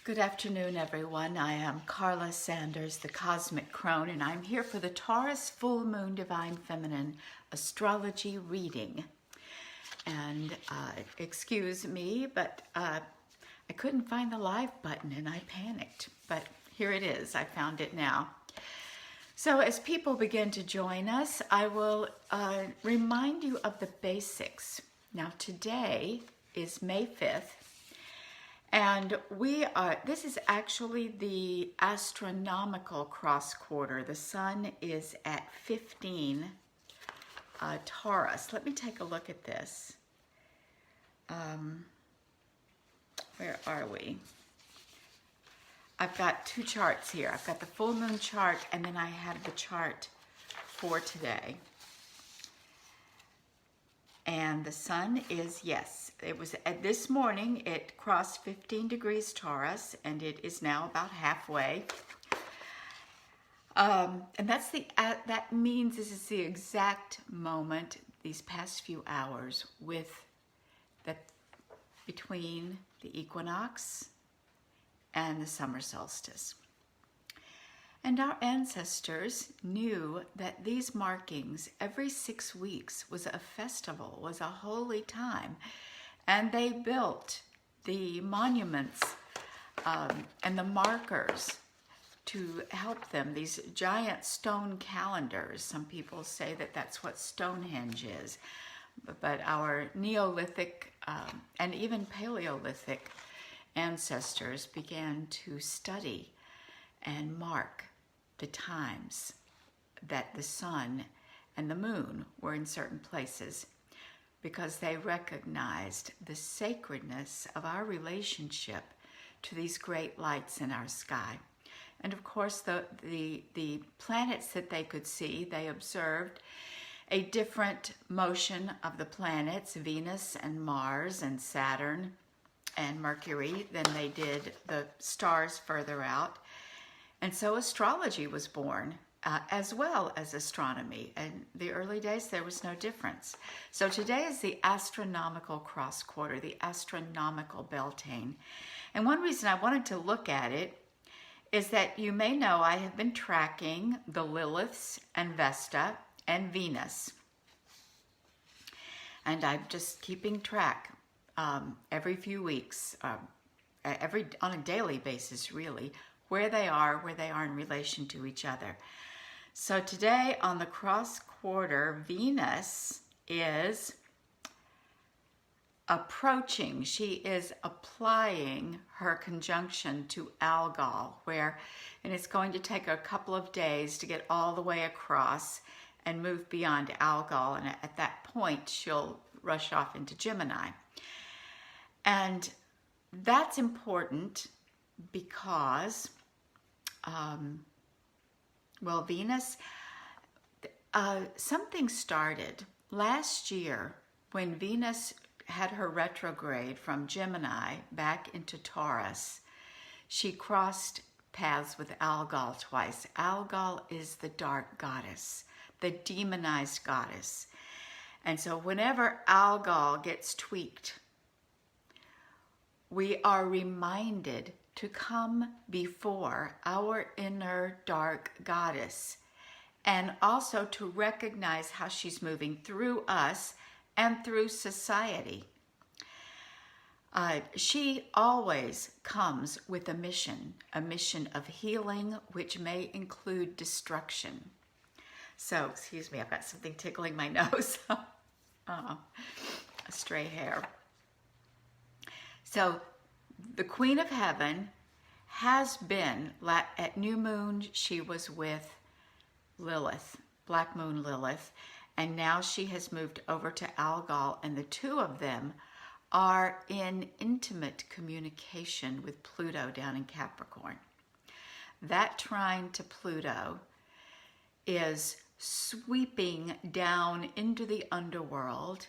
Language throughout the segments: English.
Good afternoon, everyone. I am Carla Sanders, the Cosmic Crone, and I'm here for the Taurus Full Moon Divine Feminine Astrology reading. And excuse me, but I couldn't find the live button and I panicked, but here it is. I found it now. So as people begin to join us, I will remind you of the basics. Now today is May 5th. And this is actually the astronomical cross quarter. The sun is at 15 Taurus. Let me take a look at this. Where are we? I've got two charts here. I've got the full moon chart and then I have the chart for today. And the sun is, yes, it was this morning, it crossed 15 degrees Taurus, and it is now about halfway. And that means this is the exact moment, these past few hours, between the equinox and the summer solstice. And our ancestors knew that these markings every 6 weeks was a festival, was a holy time. And they built the monuments and the markers to help them, these giant stone calendars. Some people say that that's what Stonehenge is. But our Neolithic and even Paleolithic ancestors began to study and mark the times that the sun and the moon were in certain places because they recognized the sacredness of our relationship to these great lights in our sky. And of course, the planets that they could see, they observed a different motion of the planets, Venus and Mars and Saturn and Mercury, than they did the stars further out. And so astrology was born, as well as astronomy. In the early days, there was no difference. So today is the astronomical cross quarter, the astronomical Beltane. And one reason I wanted to look at it is that you may know I have been tracking the Liliths and Vesta and Venus. And I'm just keeping track every few weeks, on a daily basis, really, where they are in relation to each other. So today on the cross quarter, Venus is approaching, she is applying her conjunction to Algol, and it's going to take a couple of days to get all the way across and move beyond Algol, and at that point she'll rush off into Gemini. And that's important because Venus, something started last year when Venus had her retrograde from Gemini back into Taurus. She crossed paths with Algol twice. Algol is the dark goddess, the demonized goddess. And so whenever Algol gets tweaked, we are reminded to come before our inner dark goddess and also to recognize how she's moving through us and through society. She always comes with a mission of healing, which may include destruction. So, excuse me, I've got something tickling my nose. A stray hair. So, the Queen of Heaven has been, at New Moon, she was with Lilith, Black Moon Lilith, and now she has moved over to Algol, and the two of them are in intimate communication with Pluto down in Capricorn. That trine to Pluto is sweeping down into the underworld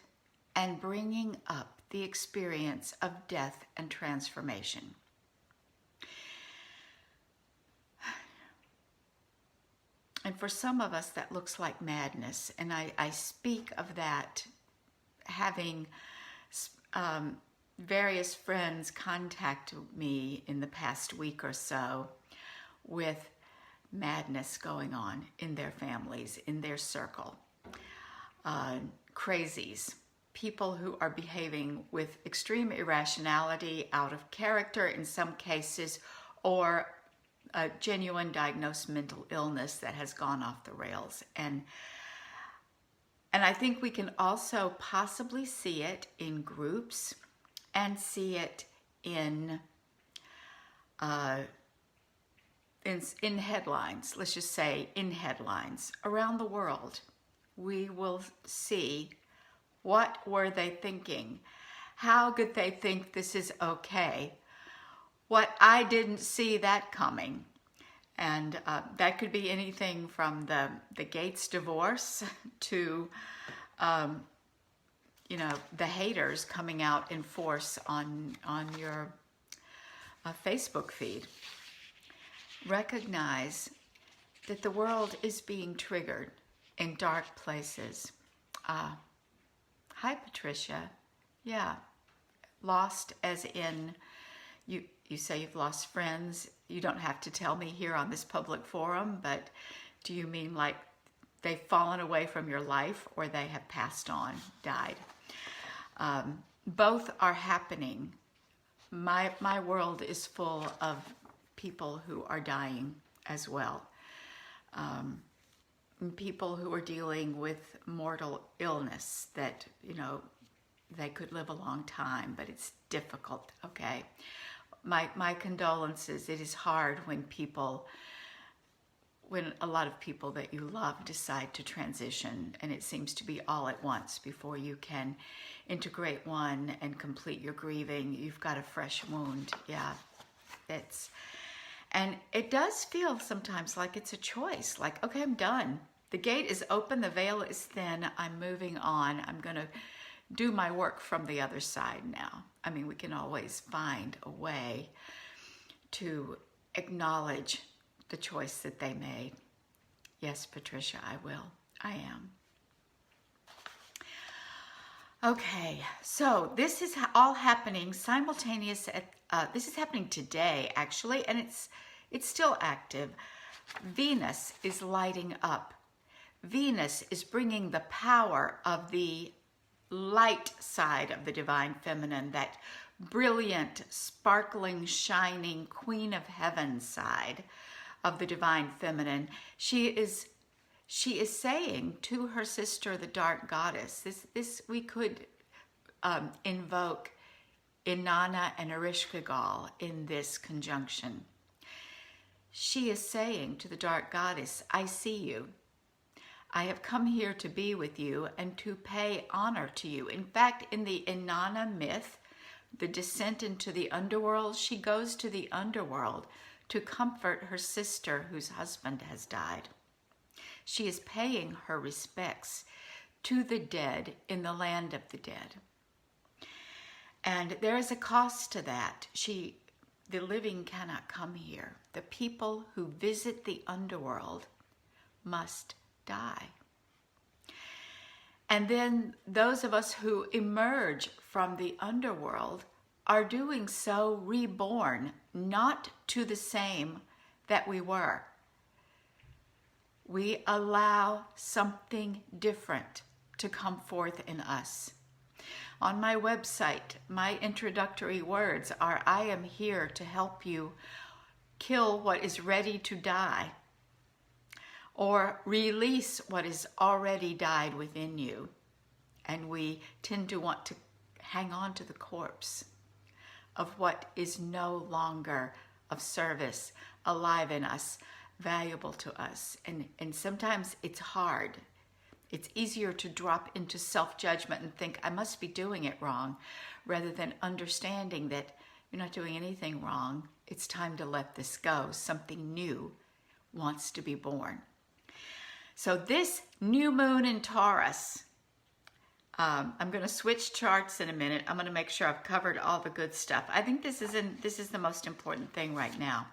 and bringing up the experience of death and transformation. And for some of us, that looks like madness. And I speak of that having various friends contacted me in the past week or so with madness going on in their families, in their circle. Crazies, people who are behaving with extreme irrationality, out of character in some cases, or a genuine diagnosed mental illness that has gone off the rails. And I think we can also possibly see it in groups and see it in headlines. Let's just say in headlines around the world. We will see what were they thinking? How could they think this is okay? What I didn't see that coming. And that could be anything from the Gates divorce to, the haters coming out in force on your Facebook feed. Recognize that the world is being triggered in dark places. Hi, Patricia. Yeah, lost as in you say you've lost friends. You don't have to tell me here on this public forum, but do you mean like they've fallen away from your life or they have passed on, died? Both are happening. My world is full of people who are dying as well. People who are dealing with mortal illness that, they could live a long time, but it's difficult, okay? My condolences. It is hard when a lot of people that you love decide to transition, and it seems to be all at once before you can integrate one and complete your grieving. You've got a fresh wound. Yeah, and it does feel sometimes like it's a choice. Like, okay, I'm done. The gate is open. The veil is thin. I'm moving on. I'm going to do my work from the other side now. I mean, we can always find a way to acknowledge the choice that they made. Yes, Patricia, I will. I am. Okay, so this is all happening simultaneous. This is happening today, actually, and it's still active. Venus is lighting up. Venus is bringing the power of the light side of the divine feminine, that brilliant, sparkling, shining Queen of Heaven side of the divine feminine. She is saying to her sister, the dark goddess, this we could invoke Inanna and Ereshkigal in this conjunction. She is saying to the dark goddess, I see you. I have come here to be with you and to pay honor to you. In fact, in the Inanna myth, the descent into the underworld, she goes to the underworld to comfort her sister whose husband has died. She is paying her respects to the dead in the land of the dead. And there is a cost to that. The living cannot come here. The people who visit the underworld must die. And then those of us who emerge from the underworld are doing so reborn, not to the same that we were. We allow something different to come forth in us. On my website, my introductory words are, I am here to help you kill what is ready to die, or release what has already died within you. And we tend to want to hang on to the corpse of what is no longer of service, alive in us, valuable to us. And sometimes it's hard. It's easier to drop into self-judgment and think, I must be doing it wrong, rather than understanding that you're not doing anything wrong. It's time to let this go. Something new wants to be born. So this new moon in Taurus, I'm going to switch charts in a minute. I'm going to make sure I've covered all the good stuff. I think this is the most important thing right now.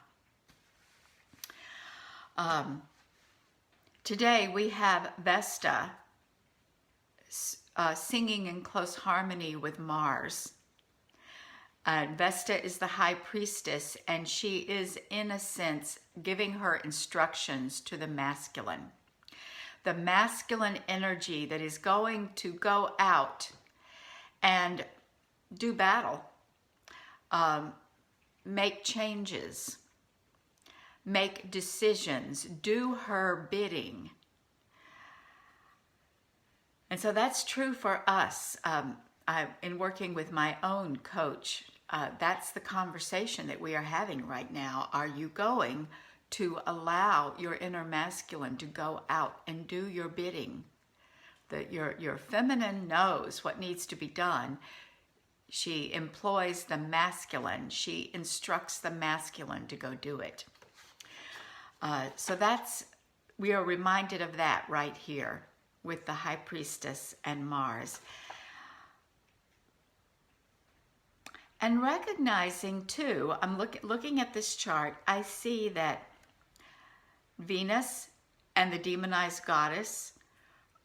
Today we have Vesta singing in close harmony with Mars. Vesta is the high priestess, and she is, in a sense, giving her instructions to the masculine. The masculine energy that is going to go out and do battle, make changes, make decisions, do her bidding. And so that's true for us. In working with my own coach, that's the conversation that we are having right now. Are you going to allow your inner masculine to go out and do your bidding? Your feminine knows what needs to be done. She employs the masculine. She instructs the masculine to go do it. So we are reminded of that right here with the high priestess and Mars. And recognizing too, I'm looking at this chart, I see that Venus and the demonized goddess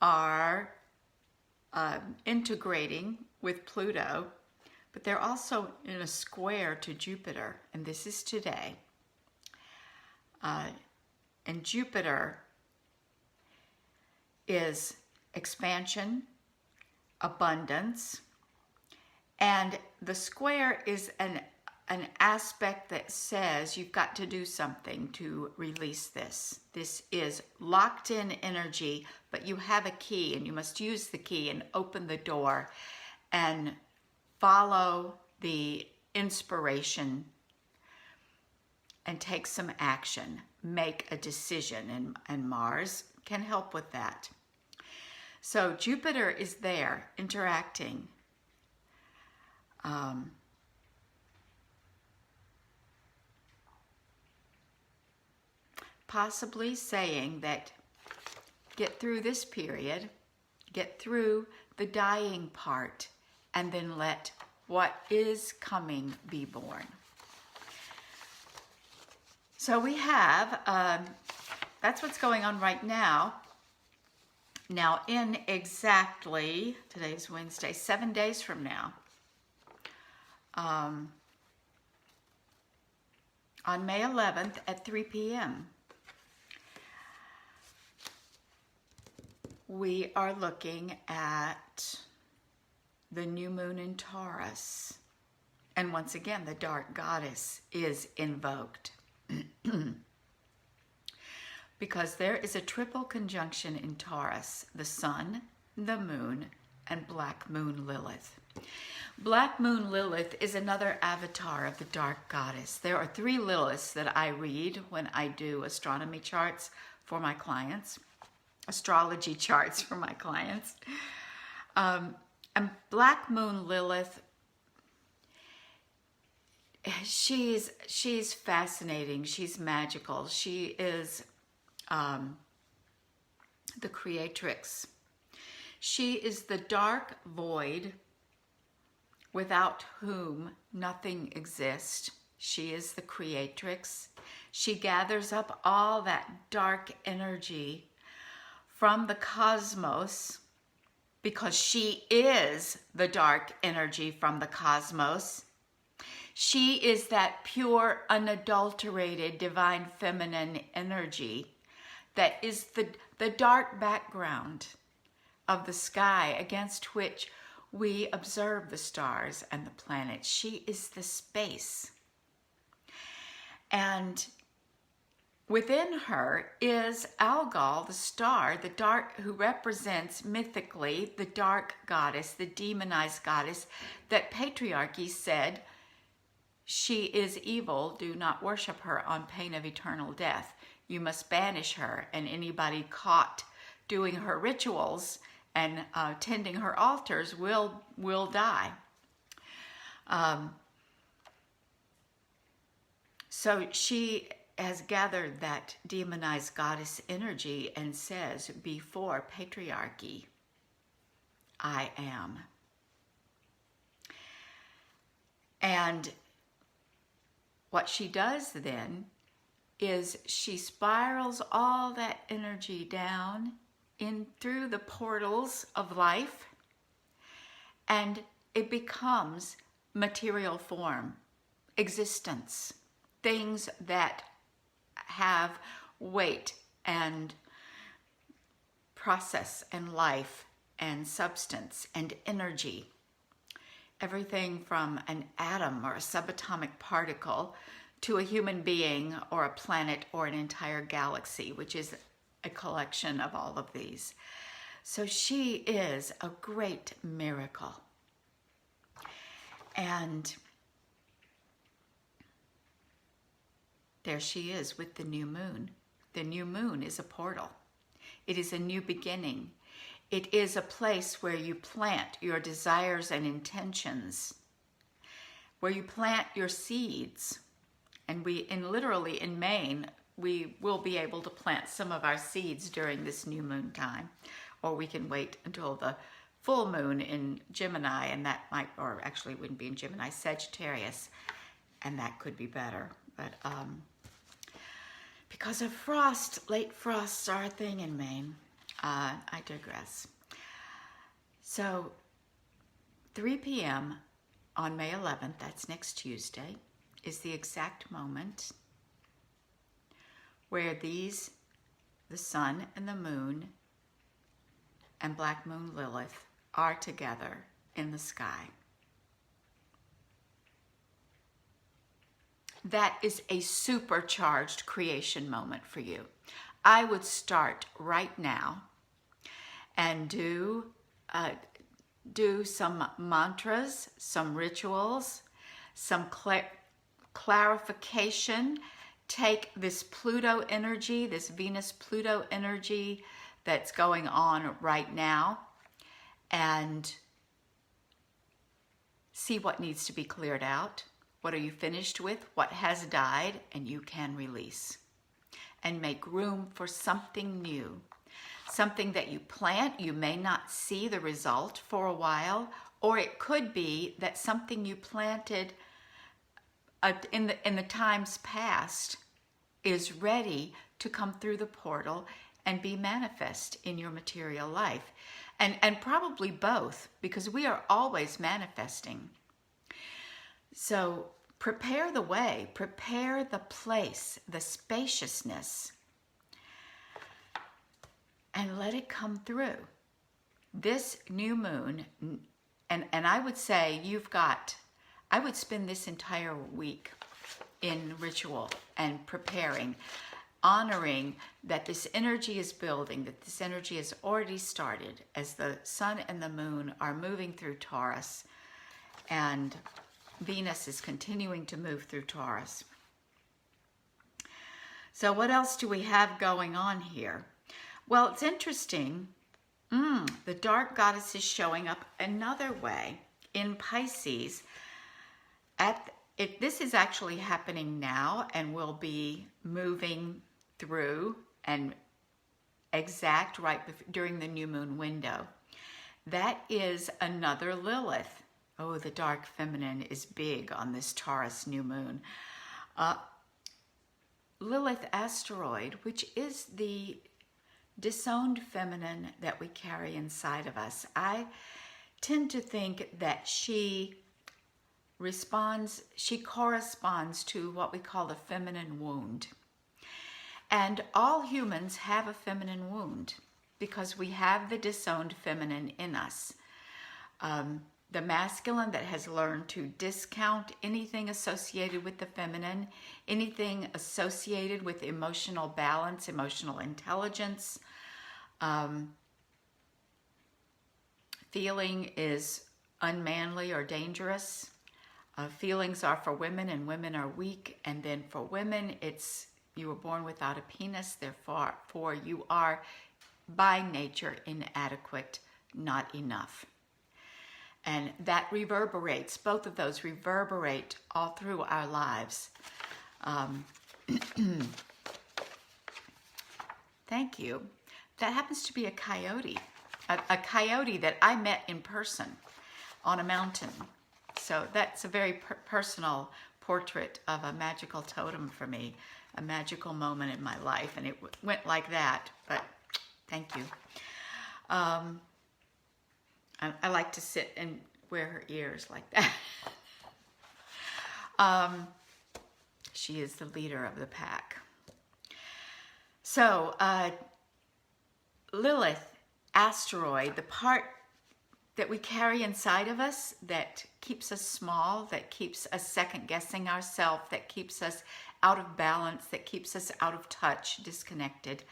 are integrating with Pluto, but they're also in a square to Jupiter, and this is today. And Jupiter is expansion, abundance, and the square is an aspect that says you've got to do something to release this. This is locked in energy, but you have a key and you must use the key and open the door and follow the inspiration and take some action, make a decision, and Mars can help with that. So Jupiter is there interacting. Possibly saying that get through this period, get through the dying part, and then let what is coming be born. So we have, that's what's going on right now. Now in exactly, today's Wednesday, 7 days from now, on May 11th at 3 p.m., we are looking at the new moon in Taurus. And once again, the dark goddess is invoked. Because there is a triple conjunction in Taurus, the sun, the moon, and black moon Lilith. Black moon Lilith is another avatar of the dark goddess. There are 3 Liliths that I read when I do astronomy charts for my clients, astrology charts for my clients. And black moon Lilith, she's fascinating. She's magical. She is the creatrix. She is the dark void without whom nothing exists. She is the creatrix. She gathers up all that dark energy from the cosmos because she is the dark energy from the cosmos. She is that pure, unadulterated, divine feminine energy that is the dark background of the sky against which we observe the stars and the planets. She is the space. And within her is Algol, the star, the dark, who represents mythically the dark goddess, the demonized goddess that patriarchy said, she is evil, do not worship her on pain of eternal death. You must banish her, and anybody caught doing her rituals and tending her altars will die. So she has gathered that demonized goddess energy and says, before patriarchy, I am. And what she does then is she spirals all that energy down in through the portals of life, and it becomes material form, existence, things that have weight and process and life and substance and energy. Everything from an atom or a subatomic particle to a human being or a planet or an entire galaxy, which is a collection of all of these. So she is a great miracle. And there she is with the new moon. The new moon is a portal. It is a new beginning. It is a place where you plant your desires and intentions, where you plant your seeds. And literally in Maine, we will be able to plant some of our seeds during this new moon time, or we can wait until the full moon in Gemini, and that might, or actually wouldn't be in Gemini, Sagittarius, and that could be better. But because of frost, late frosts are a thing in Maine. I digress. So 3 p.m. on May 11th, that's next Tuesday, is the exact moment where the sun and the moon and Black Moon Lilith are together in the sky. That is a supercharged creation moment for you. I would start right now and do some mantras, some rituals, some clarification. Take this Pluto energy, this Venus-Pluto energy that's going on right now, and see what needs to be cleared out. What are you finished with? What has died and you can release. And make room for something new. Something that you plant, you may not see the result for a while, or it could be that something you planted in the times past is ready to come through the portal and be manifest in your material life. And probably both, because we are always manifesting. So prepare the way, prepare the place, the spaciousness, and let it come through. This new moon, and I would say I would spend this entire week in ritual and preparing, honoring that this energy is building, that this energy has already started as the sun and the moon are moving through Taurus, and Venus is continuing to move through Taurus. So what else do we have going on here? Well, it's interesting. The dark goddess is showing up another way in Pisces. This is actually happening now and will be moving through and exact during the new moon window. That is another Lilith. Oh, the dark feminine is big on this Taurus new moon. Lilith asteroid, which is the disowned feminine that we carry inside of us. I tend to think that she corresponds to what we call the feminine wound. And all humans have a feminine wound because we have the disowned feminine in us. The masculine that has learned to discount anything associated with the feminine, anything associated with emotional balance, emotional intelligence. Feeling is unmanly or dangerous. Feelings are for women and women are weak. And then for women, it's you were born without a penis, therefore you are by nature inadequate, not enough. And that reverberates, both of those reverberate all through our lives. Thank you. That happens to be a coyote that I met in person on a mountain. So that's a very personal portrait of a magical totem for me, a magical moment in my life. And it went like that, but thank you. I like to sit and wear her ears like that. She is the leader of the pack. So, Lilith, asteroid, the part that we carry inside of us that keeps us small, that keeps us second guessing ourselves, that keeps us out of balance, that keeps us out of touch, disconnected.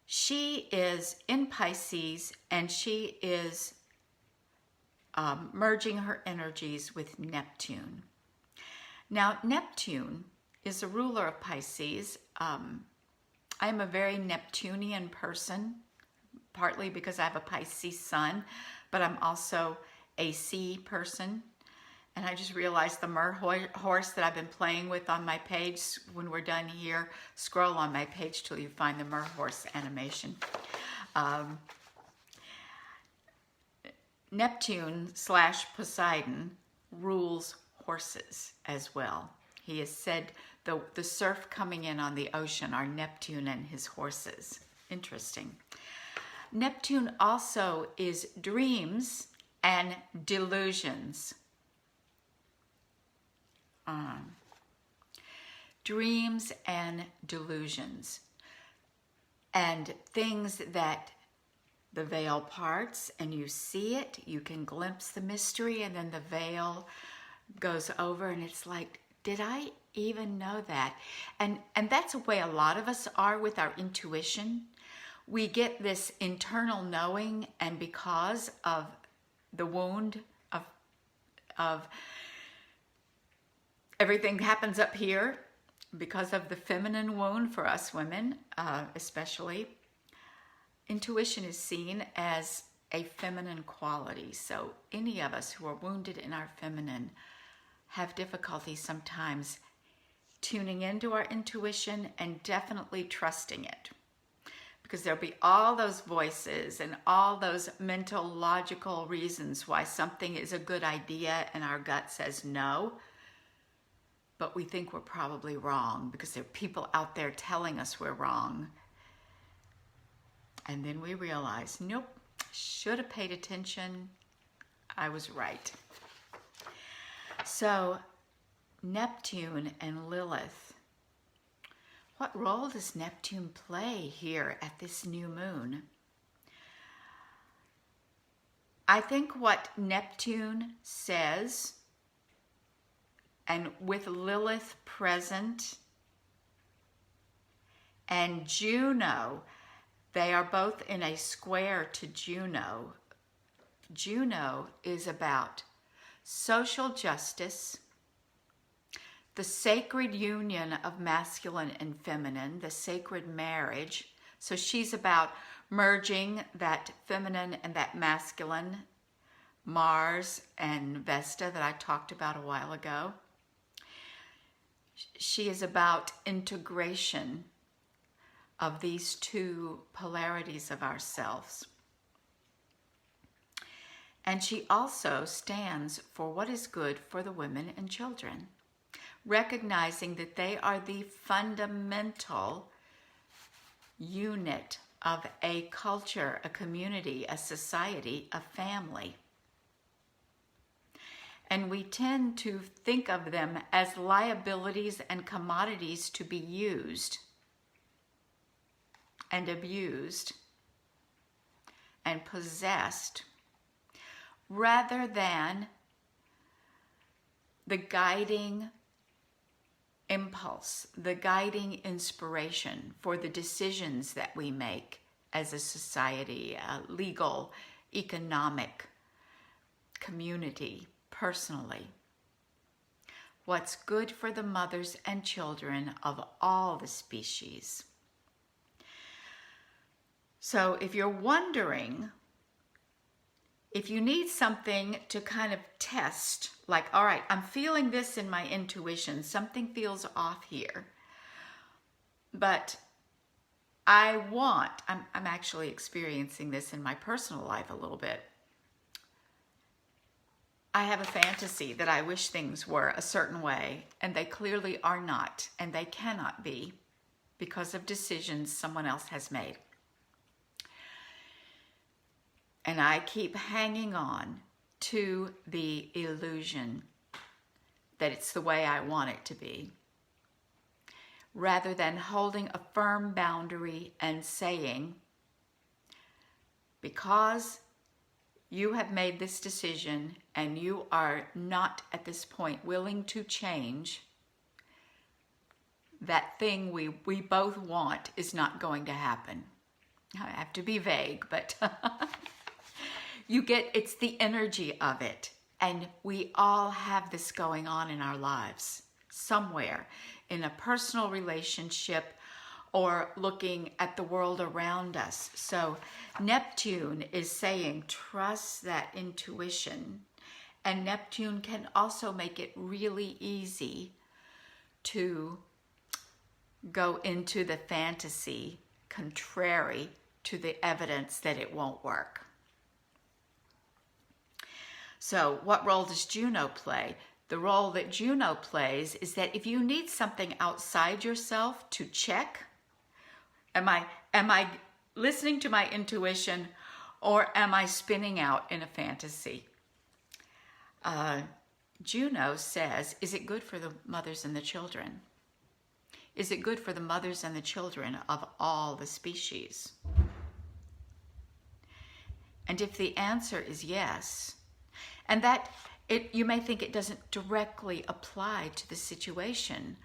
She is in Pisces, and she is merging her energies with Neptune. Now, Neptune is a ruler of Pisces. I'm a very Neptunian person, partly because I have a Pisces sun, but I'm also a sea person. And I just realized the mer horse that I've been playing with on my page. When we're done here, scroll on my page till you find the mer horse animation. Neptune / Poseidon rules horses as well. He has said the surf coming in on the ocean are Neptune and his horses. Interesting. Neptune also is dreams and delusions. Dreams and delusions. And things that the veil parts and you see it, you can glimpse the mystery, and then the veil goes over and it's like, did I even know that? And that's the way a lot of us are with our intuition. We get this internal knowing, and because of the wound of everything happens up here, because of the feminine wound for us women, especially, intuition is seen as a feminine quality. So any of us who are wounded in our feminine have difficulty sometimes tuning into our intuition and definitely trusting it. Because there'll be all those voices and all those mental, logical reasons why something is a good idea and our gut says no. But we think we're probably wrong because there are people out there telling us we're wrong. And then we realize, nope, should have paid attention. I was right. So, Neptune and Lilith. What role does Neptune play here at this new moon? I think what Neptune says, and with Lilith present and Juno, they are both in a square to Juno. Juno is about social justice, the sacred union of masculine and feminine, the sacred marriage. So she's about merging that feminine and that masculine, Mars and Vesta that I talked about a while ago. She is about integration of these two polarities of ourselves. And she also stands for what is good for the women and children, recognizing that they are the fundamental unit of a culture, a community, a society, a family. And we tend to think of them as liabilities and commodities to be used and abused and possessed, rather than the guiding impulse, the guiding inspiration for the decisions that we make as a society, a legal, economic, community, personally. What's good for the mothers and children of all the species. So if you're wondering, if you need something to kind of test, like, all right, I'm feeling this in my intuition, something feels off here, but I'm actually experiencing this in my personal life a little bit. I have a fantasy that I wish things were a certain way, and they clearly are not, and they cannot be because of decisions someone else has made. And I keep hanging on to the illusion that it's the way I want it to be, rather than holding a firm boundary and saying, because you have made this decision and you are not at this point willing to change, that thing we both want is not going to happen. I have to be vague, but it's the energy of it. And we all have this going on in our lives somewhere, in a personal relationship or looking at the world around us. So Neptune is saying, trust that intuition. And Neptune can also make it really easy to go into the fantasy contrary to the evidence that it won't work. So what role does Juno play? The role that Juno plays is that if you need something outside yourself to check, am I listening to my intuition, or am I spinning out in a fantasy? Juno says, is it good for the mothers and the children? Is it good for the mothers and the children of all the species? And if the answer is yes, and that you may think it doesn't directly apply to the situation,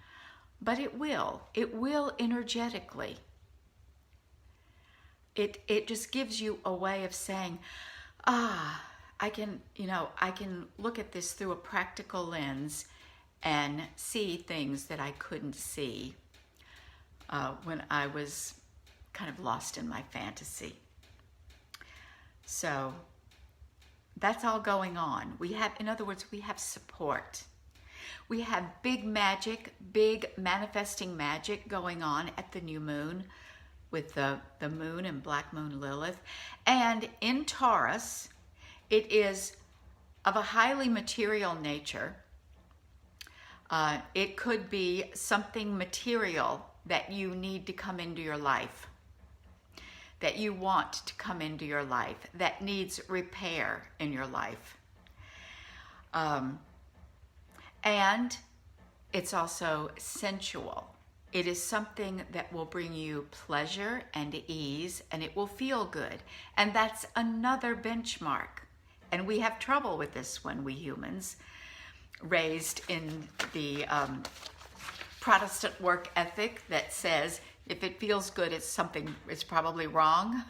but it will. It will energetically. It just gives you a way of saying, I can look at this through a practical lens and see things that I couldn't see when I was kind of lost in my fantasy. So that's all going on. In other words, we have support. We have big magic, big manifesting magic going on at the new moon with the moon and black moon Lilith. And in Taurus, it is of a highly material nature. It could be something material that you need to come into your life, that you want to come into your life, that needs repair in your life. And it's also sensual. It is something that will bring you pleasure and ease, and it will feel good. And that's another benchmark. And we have trouble with this one, we humans, raised in the Protestant work ethic that says, if it feels good, it's probably wrong.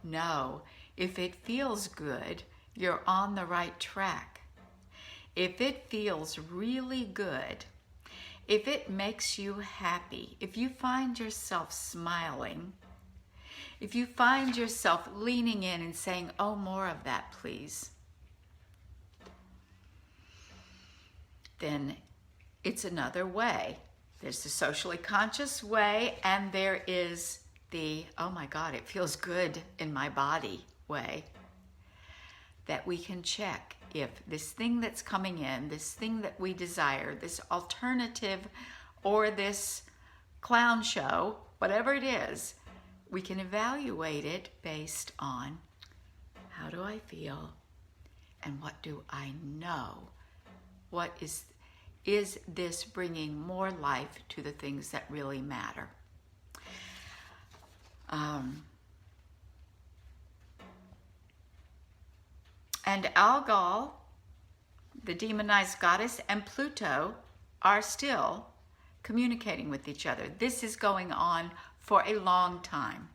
No, if it feels good, you're on the right track. If it feels really good, if it makes you happy, if you find yourself smiling, if you find yourself leaning in and saying, oh, more of that, please, then it's another way. There's the socially conscious way, and there is the, oh my God, it feels good in my body way, that we can check if this thing that's coming in, this thing that we desire, this alternative or this clown show, whatever it is, we can evaluate it based on how do I feel and what do I know? What is this bringing more life to the things that really matter? And Algol, the demonized goddess, and Pluto are still communicating with each other. This is going on for a long time,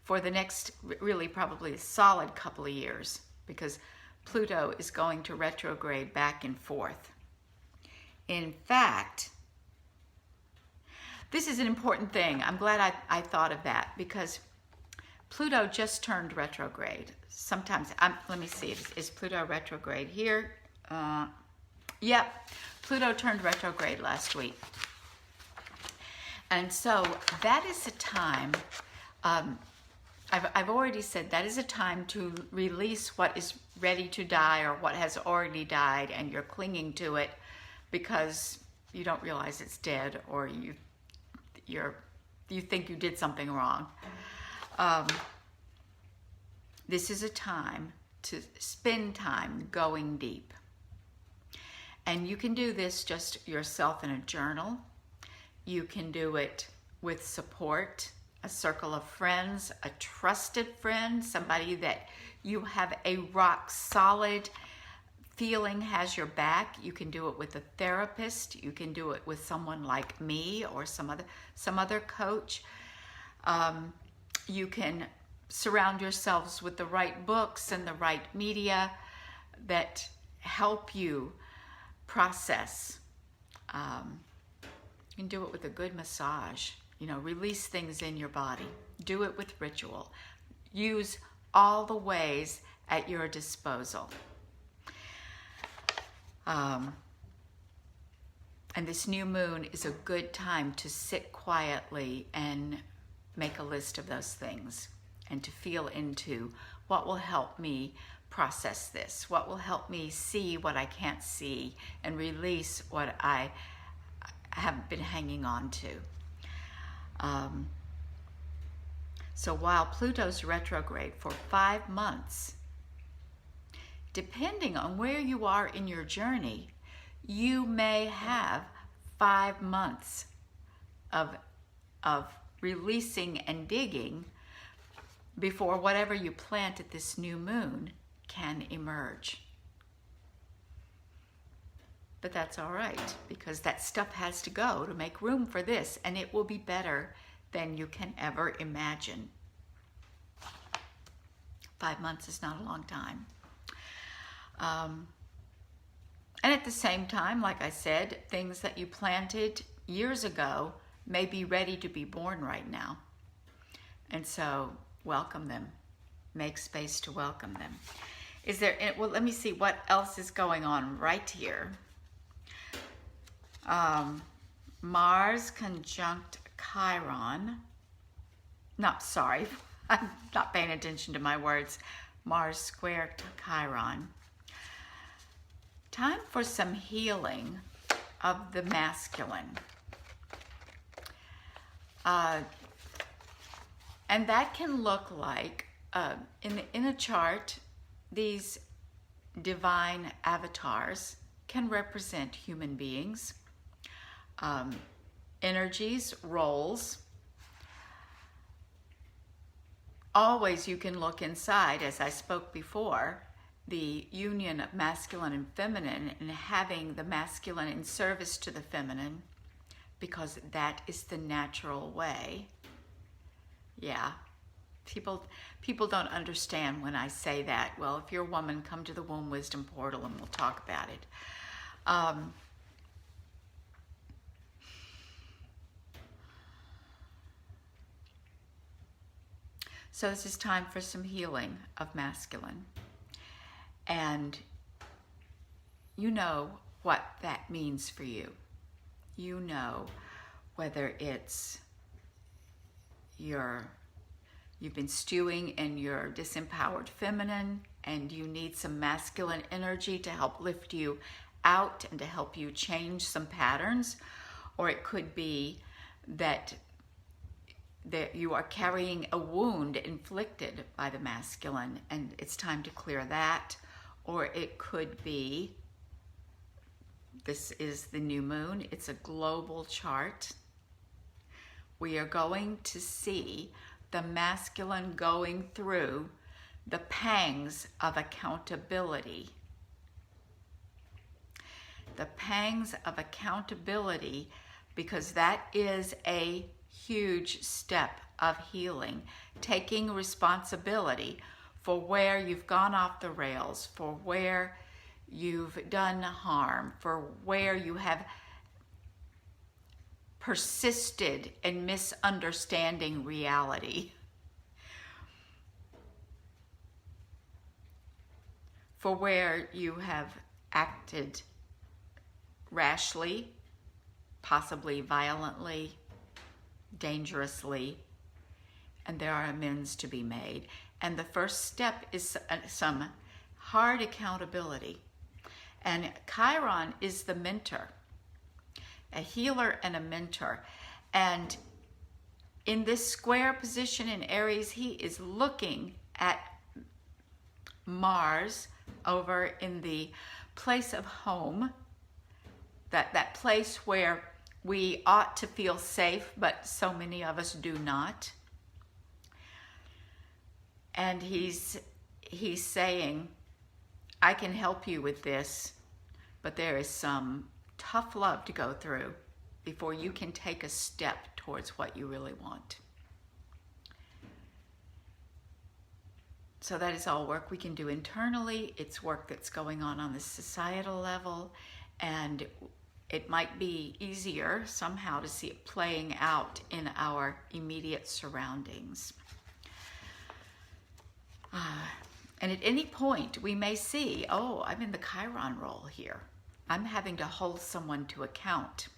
for the next, really probably a solid couple of years, because Pluto is going to retrograde back and forth. In fact, this is an important thing. I'm glad I thought of that, because Pluto just turned retrograde. Sometimes, let me see, is Pluto retrograde here? Yep, Pluto turned retrograde last week. And so that is a time, I've already said that is a time to release what is ready to die or what has already died, and you're clinging to it because you don't realize it's dead, or you think you did something wrong. This is a time to spend time going deep. And you can do this just yourself in a journal. You can do it with support, a circle of friends, a trusted friend, somebody that you have a rock solid feeling has your back. You can do it with a therapist. You can do it with someone like me or some other coach. You can surround yourselves with the right books and the right media that help you process. You can do it with a good massage. Release things in your body. Do it with ritual. Use all the ways at your disposal. And this new moon is a good time to sit quietly and make a list of those things and to feel into what will help me process this, what will help me see what I can't see and release what I have been hanging on to. So while Pluto's retrograde for 5 months, depending on where you are in your journey, you may have 5 months of releasing and digging before whatever you plant at this new moon can emerge. But that's all right, because that stuff has to go to make room for this, and it will be better than you can ever imagine. 5 months is not a long time. And at the same time, like I said, things that you planted years ago may be ready to be born right now. And so welcome them. Make space to welcome them. Well, let me see what else is going on right here. Mars conjunct Chiron. No, sorry, I'm not paying attention to my words. Mars square Chiron. Time for some healing of the masculine. And that can look like, in a chart, these divine avatars can represent human beings, energies, roles. Always you can look inside, as I spoke before, the union of masculine and feminine, and having the masculine in service to the feminine, because that is the natural way. Yeah, people don't understand when I say that. Well, if you're a woman, come to the Womb Wisdom Portal and we'll talk about it. So this is time for some healing of masculine. And you know what that means for you. You know whether it's you've been stewing in your disempowered feminine and you need some masculine energy to help lift you out and to help you change some patterns, or it could be that you are carrying a wound inflicted by the masculine and it's time to clear that. Or it could be, this is the new moon, it's a global chart. We are going to see the masculine going through the pangs of accountability. The pangs of accountability, because that is a huge step of healing, taking responsibility for where you've gone off the rails, for where you've done harm, for where you have persisted in misunderstanding reality, for where you have acted rashly, possibly violently, dangerously, and there are amends to be made. And the first step is some hard accountability. And Chiron is the mentor, a healer and a mentor. And in this square position in Aries, he is looking at Mars over in the place of home, that place where we ought to feel safe, but so many of us do not. And he's saying, I can help you with this, but there is some tough love to go through before you can take a step towards what you really want. So that is all work we can do internally. It's work that's going on the societal level, and it might be easier somehow to see it playing out in our immediate surroundings. And at any point, we may see, oh, I'm in the Chiron role here. I'm having to hold someone to account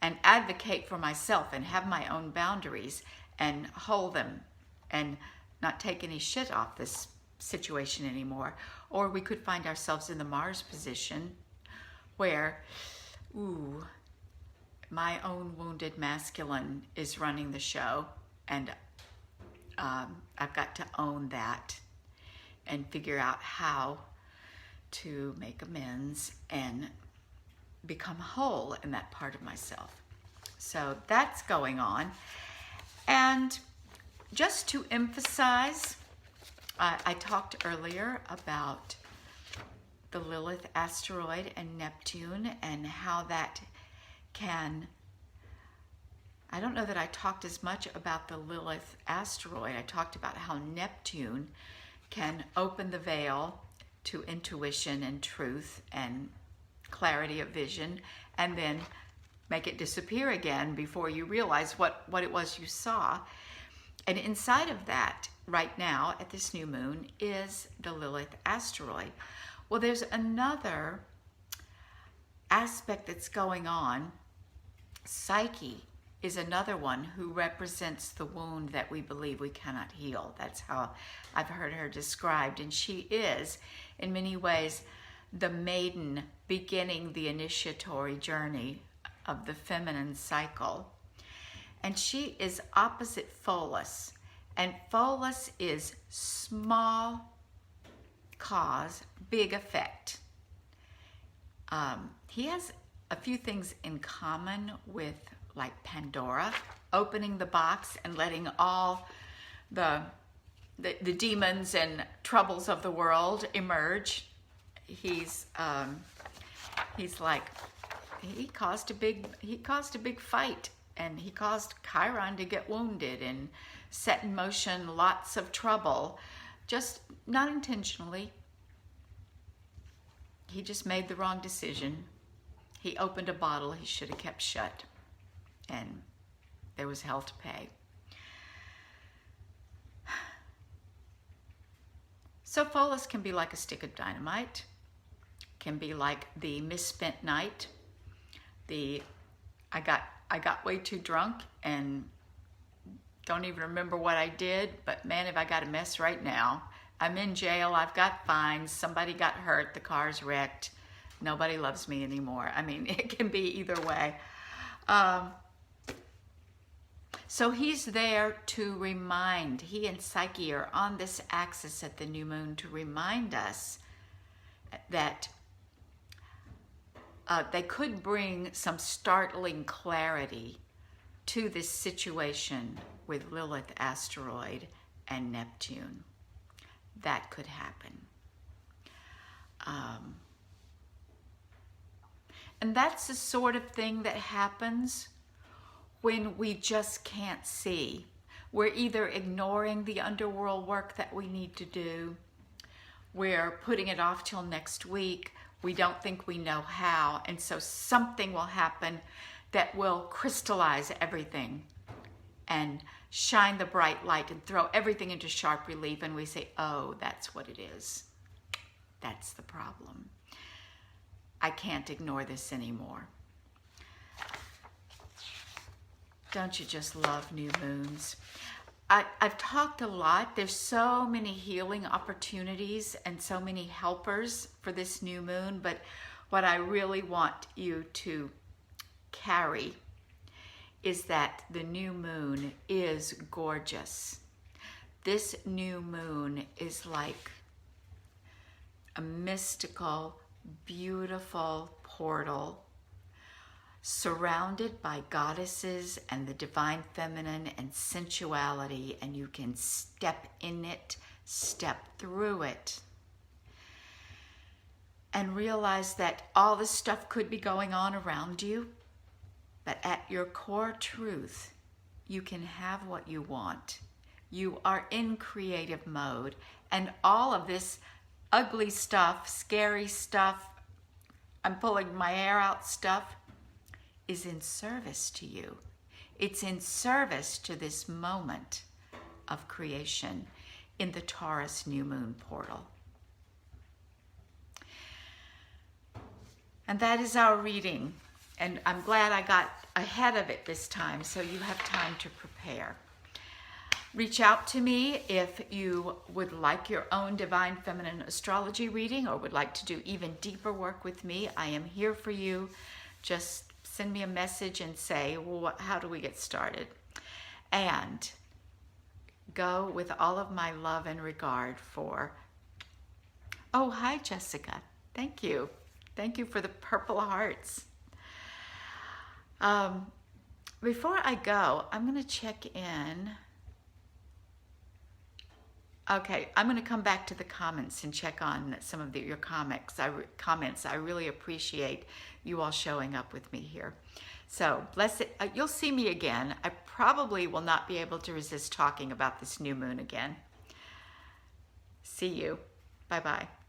and advocate for myself and have my own boundaries and hold them and not take any shit off this situation anymore. Or we could find ourselves in the Mars position where, ooh, my own wounded masculine is running the show, and I've got to own that and figure out how to make amends and become whole in that part of myself. So that's going on. And just to emphasize, I talked earlier about the Lilith asteroid and Neptune and how that can, I don't know that I talked as much about the Lilith asteroid. I talked about how Neptune can open the veil to intuition and truth and clarity of vision, and then make it disappear again before you realize what it was you saw. And inside of that, right now, at this new moon, is the Lilith asteroid. Well, there's another aspect that's going on. Psyche is another one who represents the wound that we believe we cannot heal. That's how I've heard her described. And she is, in many ways, the maiden beginning the initiatory journey of the feminine cycle. And she is opposite Pholus. And Pholus is small cause, big effect. He has a few things in common with, like, Pandora, opening the box and letting all the demons and troubles of the world emerge. He's like, he caused a big fight, and he caused Chiron to get wounded and set in motion lots of trouble, just not intentionally. He just made the wrong decision. He opened a bottle he should have kept shut, and there was hell to pay. So Pholus can be like a stick of dynamite, can be like the misspent night, I got way too drunk and don't even remember what I did, but man, have I got a mess right now. I'm in jail, I've got fines, somebody got hurt, the car's wrecked, nobody loves me anymore. I mean, it can be either way. So he's there to remind, he and Psyche are on this axis at the new moon to remind us that they could bring some startling clarity to this situation with Lilith asteroid and Neptune. That could happen. And that's the sort of thing that happens when we just can't see. We're either ignoring the underworld work that we need to do, we're putting it off till next week, we don't think we know how, and so something will happen that will crystallize everything and shine the bright light and throw everything into sharp relief, and we say, oh, that's what it is. That's the problem. I can't ignore this anymore. Don't you just love new moons? I've talked a lot. There's so many healing opportunities and so many helpers for this new moon, but what I really want you to carry is that the new moon is gorgeous. This new moon is like a mystical, beautiful portal surrounded by goddesses and the divine feminine and sensuality, and you can step in it, step through it, and realize that all this stuff could be going on around you, but at your core truth, you can have what you want. You are in creative mode, and all of this ugly stuff, scary stuff, I'm pulling my hair out stuff, is in service to you. It's in service to this moment of creation in the Taurus new moon portal. And that is our reading. And I'm glad I got ahead of it this time, so you have time to prepare. Reach out to me if you would like your own Divine Feminine Astrology reading or would like to do even deeper work with me. I am here for you. Just send me a message and say, well, how do we get started? And go with all of my love and regard for... Oh, hi, Jessica. Thank you. Thank you for the purple hearts. Before I go, I'm going to check in. Okay, I'm going to come back to the comments and check on some of your comments. I really appreciate you all showing up with me here. So, bless it. You'll see me again. I probably will not be able to resist talking about this new moon again. See you. Bye-bye.